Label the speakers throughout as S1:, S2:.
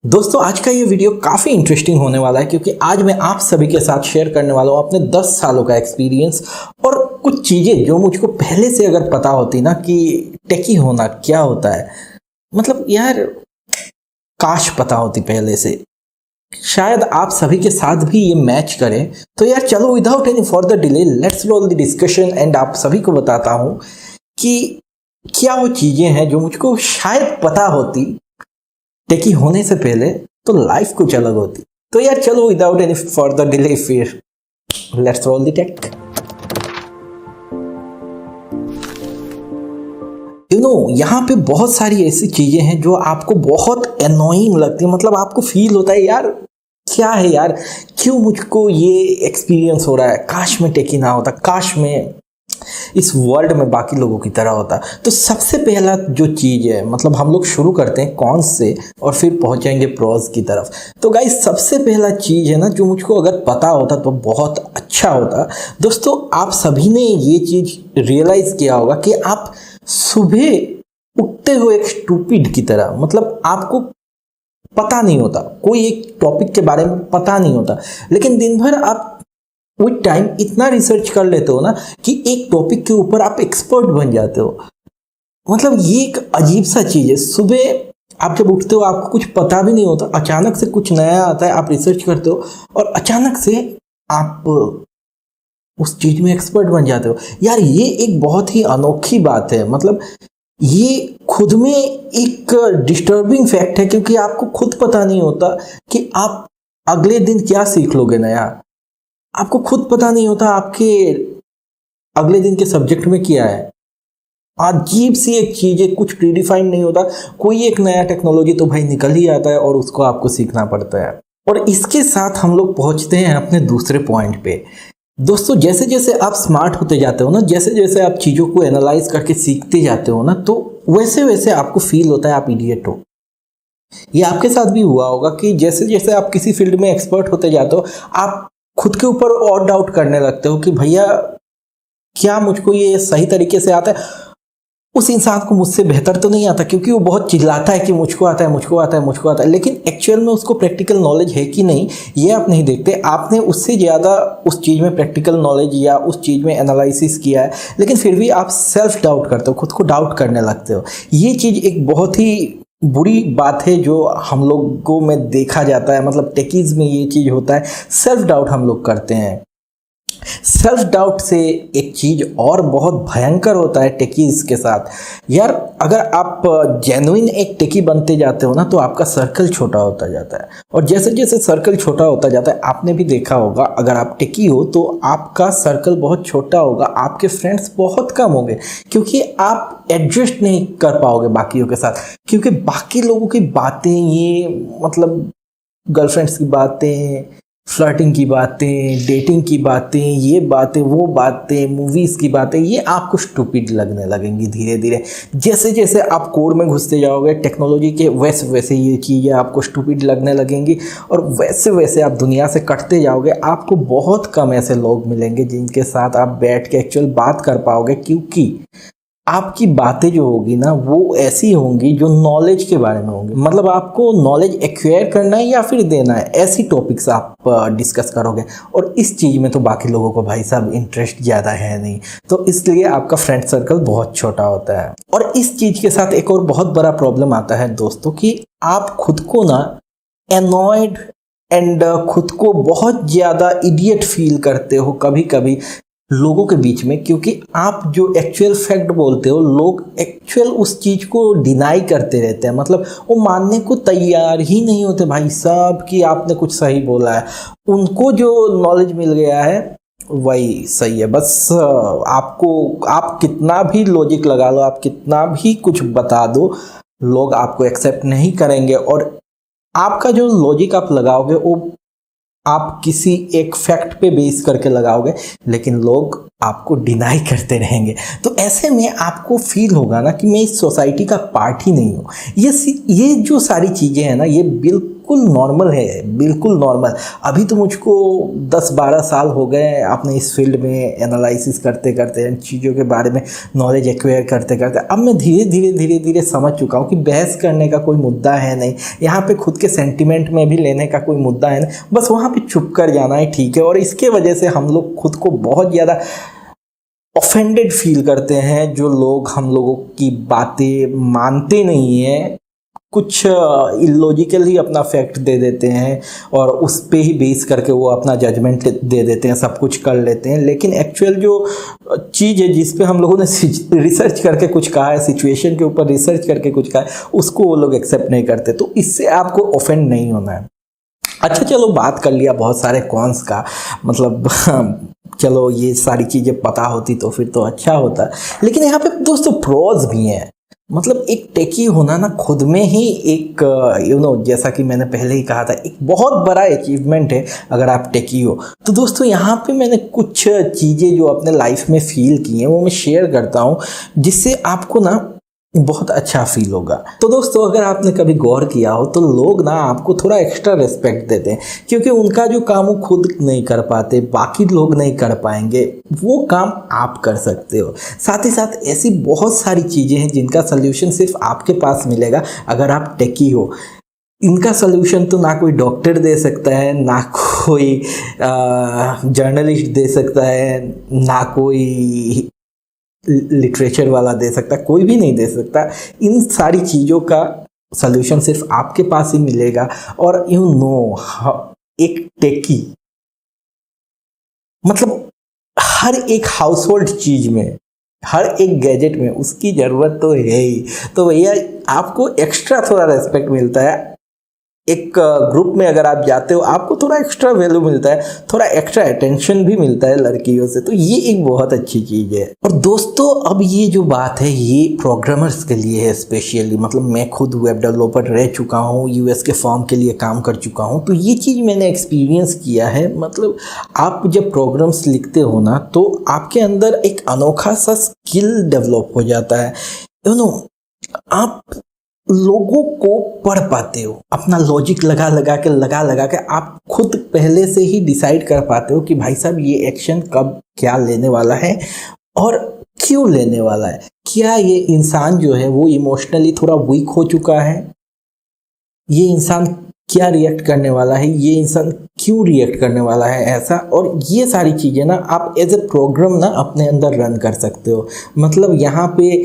S1: दोस्तों आज का ये वीडियो काफ़ी इंटरेस्टिंग होने वाला है क्योंकि आज मैं आप सभी के साथ शेयर करने वाला हूँ अपने 10 सालों का एक्सपीरियंस और कुछ चीज़ें जो मुझको पहले से अगर पता होती ना कि टेकी होना क्या होता है। मतलब यार काश पता होती पहले से, शायद आप सभी के साथ भी ये मैच करे। तो यार चलो without any further delay let's roll the discussion and आप सभी को बताता हूँ कि क्या वो चीज़ें हैं जो मुझको शायद पता होती टेकी होने से पहले तो लाइफ कुछ अलग होती। तो यार चलो विदाउट एनी फर्दर डिले फिर लेट्स रोल द टेक। यहाँ पे बहुत सारी ऐसी चीजें हैं जो आपको बहुत एनोइंग लगती है। मतलब आपको फील होता है यार क्या है यार, क्यों मुझको ये एक्सपीरियंस हो रहा है, काश में टेकी ना होता, काश में इस वर्ल्ड में बाकी लोगों की तरह होता। तो सबसे पहला जो चीज़ है, मतलब हम लोग शुरू करते हैं कॉन्स से और फिर पहुंचेंगे प्रोज की तरफ। तो गाइस सबसे पहला चीज़ है ना जो मुझको अगर पता होता तो बहुत अच्छा होता। दोस्तों आप सभी ने ये चीज़ रियलाइज़ किया होगा कि आप सुबह उठते हुए एक स्टूपिड की तरह, मतलब आपको पता नहीं होता, कोई एक टॉपिक के बारे में पता नहीं होता, लेकिन दिन भर आप विद टाइम इतना रिसर्च कर लेते हो ना कि एक टॉपिक के ऊपर आप एक्सपर्ट बन जाते हो। मतलब ये एक अजीब सा चीज़ है। सुबह आप जब उठते हो आपको कुछ पता भी नहीं होता, अचानक से कुछ नया आता है, आप रिसर्च करते हो और अचानक से आप उस चीज़ में एक्सपर्ट बन जाते हो। यार ये एक बहुत ही अनोखी बात है। मतलब ये खुद में एक डिस्टर्बिंग फैक्ट है क्योंकि आपको खुद पता नहीं होता कि आप अगले दिन क्या सीख लोगे नया। आपको खुद पता नहीं होता आपके अगले दिन के सब्जेक्ट में क्या है। अजीब सी एक चीज़ है, कुछ प्रीडिफाइन नहीं होता। कोई एक नया टेक्नोलॉजी तो भाई निकल ही आता है और उसको आपको सीखना पड़ता है। और इसके साथ हम लोग पहुंचते हैं अपने दूसरे पॉइंट पे। दोस्तों जैसे जैसे आप स्मार्ट होते जाते हो ना, जैसे जैसे आप चीज़ों को एनालाइज करके सीखते जाते हो ना, तो वैसे वैसे आपको फील होता है आप इडियट हो। ये आपके साथ भी हुआ होगा कि जैसे जैसे आप किसी फील्ड में एक्सपर्ट होते जाते हो आप खुद के ऊपर और डाउट करने लगते हो कि भैया क्या मुझको ये सही तरीके से आता है। उस इंसान को मुझसे बेहतर तो नहीं आता क्योंकि वो बहुत चिल्लाता है कि मुझको आता है, मुझको आता है, मुझको आता है, लेकिन एक्चुअल में उसको प्रैक्टिकल नॉलेज है कि नहीं ये आप नहीं देखते। आपने उससे ज़्यादा उस चीज़ में प्रैक्टिकल नॉलेज या उस चीज़ में एनालिसिस किया है, लेकिन फिर भी आप सेल्फ डाउट करते हो, खुद को डाउट करने लगते हो। ये चीज़ एक बहुत ही बुरी बात है जो हम लोगों में देखा जाता है। मतलब टेकीज में ये चीज़ होता है, सेल्फ डाउट हम लोग करते हैं। सेल्फ डाउट से एक चीज़ और बहुत भयंकर होता है टेकीज के साथ। यार अगर आप जेन्युइन एक टेकी बनते जाते हो ना तो आपका सर्कल छोटा होता जाता है और जैसे जैसे सर्कल छोटा होता जाता है, आपने भी देखा होगा अगर आप टेकी हो तो आपका सर्कल बहुत छोटा होगा, आपके फ्रेंड्स बहुत कम होंगे क्योंकि आप एडजस्ट नहीं कर पाओगे बाकियों के साथ। क्योंकि बाकी लोगों की बातें, ये मतलब गर्लफ्रेंड्स की बातें, फ्लर्टिंग की बातें, डेटिंग की बातें, ये बातें, वो बातें, मूवीज़ की बातें, ये आपको स्टूपिड लगने लगेंगी धीरे धीरे। जैसे जैसे आप कोर में घुसते जाओगे टेक्नोलॉजी के, वैसे वैसे ये चीज़ें आपको स्टूपिड लगने लगेंगी और वैसे वैसे आप दुनिया से कटते जाओगे। आपको बहुत कम ऐसे लोग मिलेंगे जिनके साथ आप बैठ के एक्चुअल बात कर पाओगे, क्योंकि आपकी बातें जो होगी ना वो ऐसी होंगी जो नॉलेज के बारे में होंगी। मतलब आपको नॉलेज एक्वायर करना है या फिर देना है, ऐसी टॉपिक्स आप डिस्कस करोगे। और इस चीज़ में तो बाकी लोगों को भाई साहब इंटरेस्ट ज़्यादा है नहीं, तो इसलिए आपका फ्रेंड सर्कल बहुत छोटा होता है। और इस चीज़ के साथ एक और बहुत बड़ा प्रॉब्लम आता है दोस्तों कि आप खुद को ना एनॉयड एंड खुद को बहुत ज़्यादा इडियट फील करते हो कभी कभी लोगों के बीच में, क्योंकि आप जो एक्चुअल फैक्ट बोलते हो लोग एक्चुअल उस चीज़ को डिनाई करते रहते हैं। मतलब वो मानने को तैयार ही नहीं होते भाई साहब कि आपने कुछ सही बोला है। उनको जो नॉलेज मिल गया है वही सही है, बस आपको आप कितना भी लॉजिक लगा लो, आप कितना भी कुछ बता दो, लोग आपको एक्सेप्ट नहीं करेंगे। और आपका जो लॉजिक आप लगाओगे वो आप किसी एक फैक्ट पे बेस करके लगाओगे, लेकिन लोग आपको डिनाई करते रहेंगे। तो ऐसे में आपको फील होगा ना कि मैं इस सोसाइटी का पार्ट ही नहीं हूँ। ये जो सारी चीज़ें हैं ना ये बिल्कुल बिल्कुल नॉर्मल है, बिल्कुल नॉर्मल। अभी तो मुझको 10-12 साल हो गए अपने इस फील्ड में एनालिसिस करते करते, इन चीज़ों के बारे में नॉलेज एक्वायर करते करते। अब मैं धीरे धीरे समझ चुका हूँ कि बहस करने का कोई मुद्दा है नहीं, यहाँ पे खुद के सेंटिमेंट में भी लेने का कोई मुद्दा है नहीं, बस वहाँ पे चुप कर जाना है, ठीक है। और इसके वजह से हम लोग खुद को बहुत ज़्यादा ऑफेंडेड फील करते हैं। जो लोग हम लोगों की बातें मानते नहीं हैं, कुछ इलॉजिकल ही अपना फैक्ट दे देते हैं और उस पे ही बेस करके वो अपना जजमेंट दे देते हैं, सब कुछ कर लेते हैं। लेकिन एक्चुअल जो चीज़ है जिस पे हम लोगों ने रिसर्च करके कुछ कहा है, सिचुएशन के ऊपर रिसर्च करके कुछ कहा है, उसको वो लोग एक्सेप्ट नहीं करते। तो इससे आपको ऑफेंड नहीं होना है। अच्छा चलो, बात कर लिया बहुत सारे कॉन्स का, मतलब चलो ये सारी चीज़ें पता होती तो फिर तो अच्छा होता। लेकिन यहाँ पे दोस्तों प्रोज भी हैं। मतलब एक टेकी होना ना खुद में ही एक जैसा कि मैंने पहले ही कहा था, एक बहुत बड़ा अचीवमेंट है अगर आप टेकी हो। तो दोस्तों यहाँ पे मैंने कुछ चीज़ें जो अपने लाइफ में फील की हैं वो मैं शेयर करता हूँ, जिससे आपको ना बहुत अच्छा फील होगा। तो दोस्तों अगर आपने कभी गौर किया हो तो लोग ना आपको थोड़ा एक्स्ट्रा रिस्पेक्ट देते हैं, क्योंकि उनका जो काम वो खुद नहीं कर पाते, बाकी लोग नहीं कर पाएंगे, वो काम आप कर सकते हो। साथ ही साथ ऐसी बहुत सारी चीज़ें हैं जिनका सोल्यूशन सिर्फ आपके पास मिलेगा अगर आप टेकी हो। इनका सोल्यूशन तो ना कोई डॉक्टर दे सकता है, ना कोई जर्नलिस्ट दे सकता है, ना कोई लिटरेचर वाला दे सकता, कोई भी नहीं दे सकता। इन सारी चीज़ों का सलूशन सिर्फ आपके पास ही मिलेगा। और एक टेकी मतलब हर एक हाउसहोल्ड चीज में, हर एक गैजेट में उसकी ज़रूरत तो है ही। तो भैया आपको एक्स्ट्रा थोड़ा रेस्पेक्ट मिलता है। एक ग्रुप में अगर आप जाते हो आपको थोड़ा एक्स्ट्रा वैल्यू मिलता है, थोड़ा एक्स्ट्रा अटेंशन भी मिलता है लड़कियों से। तो ये एक बहुत अच्छी चीज़ है। और दोस्तों अब ये जो बात है ये प्रोग्रामर्स के लिए है स्पेशली। मतलब मैं खुद वेब डेवलपर रह चुका हूँ, यूएस के फॉर्म के लिए काम कर चुका हूँ, तो ये चीज़ मैंने एक्सपीरियंस किया है। मतलब आप जब प्रोग्राम्स लिखते हो ना तो आपके अंदर एक अनोखा सा स्किल डेवलप हो जाता है। आप लोगों को पढ़ पाते हो, अपना लॉजिक लगा लगा के आप खुद पहले से ही डिसाइड कर पाते हो कि भाई साहब ये एक्शन कब क्या लेने वाला है और क्यों लेने वाला है। क्या ये इंसान जो है वो इमोशनली थोड़ा वीक हो चुका है, ये इंसान क्या रिएक्ट करने वाला है, ये इंसान क्यों रिएक्ट करने वाला है ऐसा। और ये सारी चीज़ें ना आप एज ए प्रोग्राम ना अपने अंदर रन कर सकते हो। मतलब यहाँ पे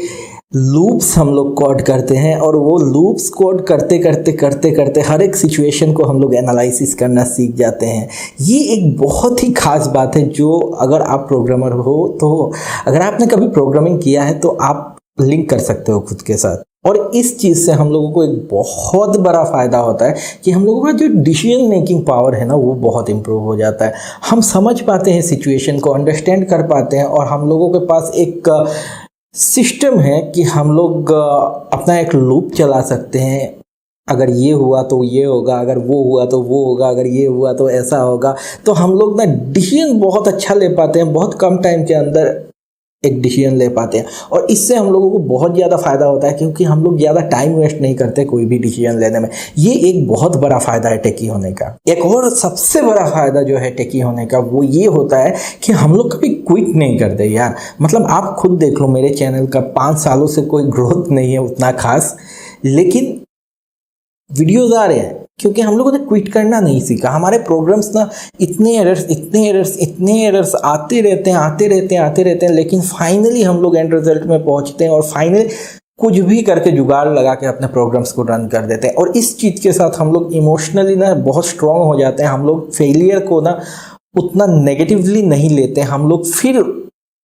S1: लूप्स हम लोग कोड करते हैं और वो लूप्स कोड करते हर एक सिचुएशन को हम लोग एनालिसिस करना सीख जाते हैं। ये एक बहुत ही खास बात है जो अगर आप प्रोग्रामर हो तो, अगर आपने कभी प्रोग्रामिंग किया है तो आप लिंक कर सकते हो खुद के साथ। और इस चीज़ से हम लोगों को एक बहुत बड़ा फ़ायदा होता है कि हम लोगों का जो डिसीजन मेकिंग पावर है ना वो बहुत इम्प्रूव हो जाता है। हम समझ पाते हैं सिचुएशन को, अंडरस्टैंड कर पाते हैं और हम लोगों के पास एक सिस्टम है कि हम लोग अपना एक लूप चला सकते हैं। अगर ये हुआ तो ये होगा, अगर वो हुआ तो वो होगा, अगर ये हुआ तो ऐसा होगा। तो हम लोग ना डिसीजन बहुत अच्छा ले पाते हैं, बहुत कम टाइम के अंदर एक डिसीजन ले पाते हैं। और इससे हम लोगों को बहुत ज़्यादा फ़ायदा होता है क्योंकि हम लोग ज़्यादा टाइम वेस्ट नहीं करते कोई भी डिसीजन लेने में। ये एक बहुत बड़ा फ़ायदा है टेकी होने का। एक और सबसे बड़ा फ़ायदा जो है टेकी होने का वो ये होता है कि हम लोग कभी क्विट नहीं करते यार। मतलब आप खुद देख लो, मेरे चैनल का 5 सालों से कोई ग्रोथ नहीं है उतना खास, लेकिन वीडियोज़ आ रहे हैं क्योंकि हम लोगों ने क्विट करना नहीं सीखा। हमारे प्रोग्राम्स ना इतने एरर्स आते रहते हैं, लेकिन फाइनली हम लोग एंड रिजल्ट में पहुंचते हैं और फाइनली कुछ भी करके जुगाड़ लगा के अपने प्रोग्राम्स को रन कर देते हैं। और इस चीज़ के साथ हम लोग इमोशनली ना बहुत स्ट्रांग हो जाते हैं। हम लोग फेलियर को ना उतना नेगेटिवली नहीं लेते, हम लोग फिर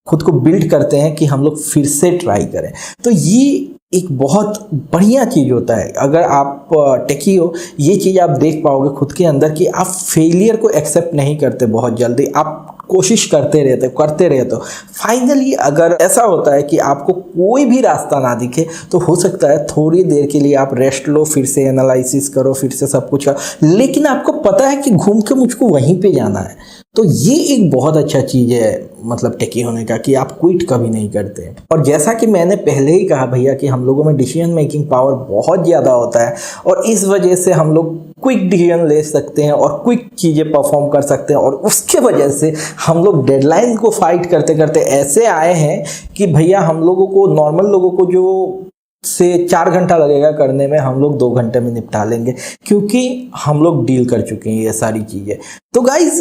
S1: खुद को बिल्ड करते हैं कि हम लोग फिर से ट्राई करें। तो ये एक बहुत बढ़िया चीज़ होता है। अगर आप टेकी हो, ये चीज़ आप देख पाओगे खुद के अंदर कि आप फेलियर को एक्सेप्ट नहीं करते बहुत जल्दी, आप कोशिश करते रहते हो। फाइनली अगर ऐसा होता है कि आपको कोई भी रास्ता ना दिखे तो हो सकता है थोड़ी देर के लिए आप रेस्ट लो, फिर से एनालिसिस करो, फिर से सब कुछ करो, लेकिन आपको पता है कि घूम के मुझको वहीं पे जाना है। तो ये एक बहुत अच्छा चीज़ है मतलब टेकी होने का, कि आप क्विट कभी नहीं करते। और जैसा कि मैंने पहले ही कहा भैया कि हम लोगों में डिसीजन मेकिंग पावर बहुत ज़्यादा होता है, और इस वजह से हम लोग क्विक डिसीजन ले सकते हैं और क्विक चीज़ें परफॉर्म कर सकते हैं। और उसके वजह से हम लोग डेडलाइन को फाइट करते करते ऐसे आए हैं कि भैया हम लोगों को, नॉर्मल लोगों को जो से 4 घंटा लगेगा करने में, हम लोग 2 घंटे में निपटा लेंगे, क्योंकि हम लोग डील कर चुके हैं ये सारी चीज़ें। तो गाइज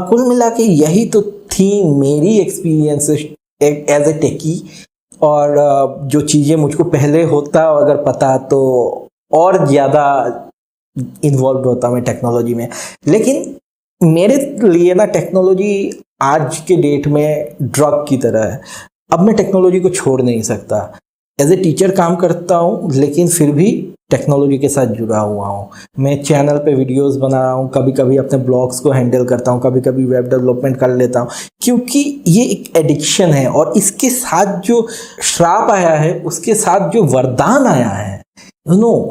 S1: कुल मिला के यही तो थी मेरी एक्सपीरियंसेस एज ए टेकी। और जो चीज़ें मुझको पहले होता अगर पता तो और ज़्यादा इन्वॉल्व होता मैं टेक्नोलॉजी में। लेकिन मेरे लिए ना टेक्नोलॉजी आज के डेट में ड्रग की तरह है। अब मैं टेक्नोलॉजी को छोड़ नहीं सकता। एज ए टीचर काम करता हूँ, लेकिन फिर भी टेक्नोलॉजी के साथ जुड़ा हुआ हूँ। मैं चैनल पे वीडियोस बना रहा हूँ, कभी कभी अपने ब्लॉग्स को हैंडल करता हूँ, कभी कभी वेब डेवलपमेंट कर लेता हूँ, क्योंकि ये एक एडिक्शन है। और इसके साथ जो श्राप आया है, उसके साथ जो वरदान आया है,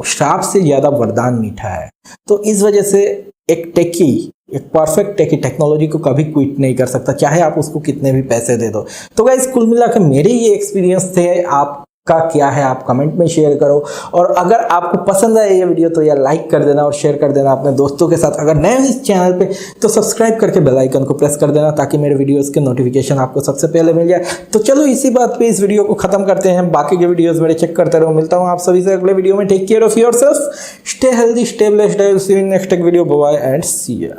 S1: श्राप से ज़्यादा वरदान मीठा है। तो इस वजह से एक टेकी, एक परफेक्ट टेकी टेक्नोलॉजी को कभी क्विट नहीं कर सकता, चाहे आप उसको कितने भी पैसे दे दो। तो गाइस कुल मिलाकर मेरे ये एक्सपीरियंस थे। आपका क्या है आप कमेंट में शेयर करो। और अगर आपको पसंद आए ये वीडियो तो यार लाइक कर देना और शेयर कर देना अपने दोस्तों के साथ। अगर नए हो इस चैनल पे तो सब्सक्राइब करके बेल आइकन को प्रेस कर देना, ताकि मेरे वीडियोस के नोटिफिकेशन आपको सबसे पहले मिल जाए। तो चलो इसी बात पे इस वीडियो को खत्म करते हैं। बाकी के वीडियोस मेरे चेक करते रहो। मिलता हूँ आप सभी से अगले वीडियो में। Take care of yourself, stay healthy, stay blessed. I will see you in next video. Bye bye and see you.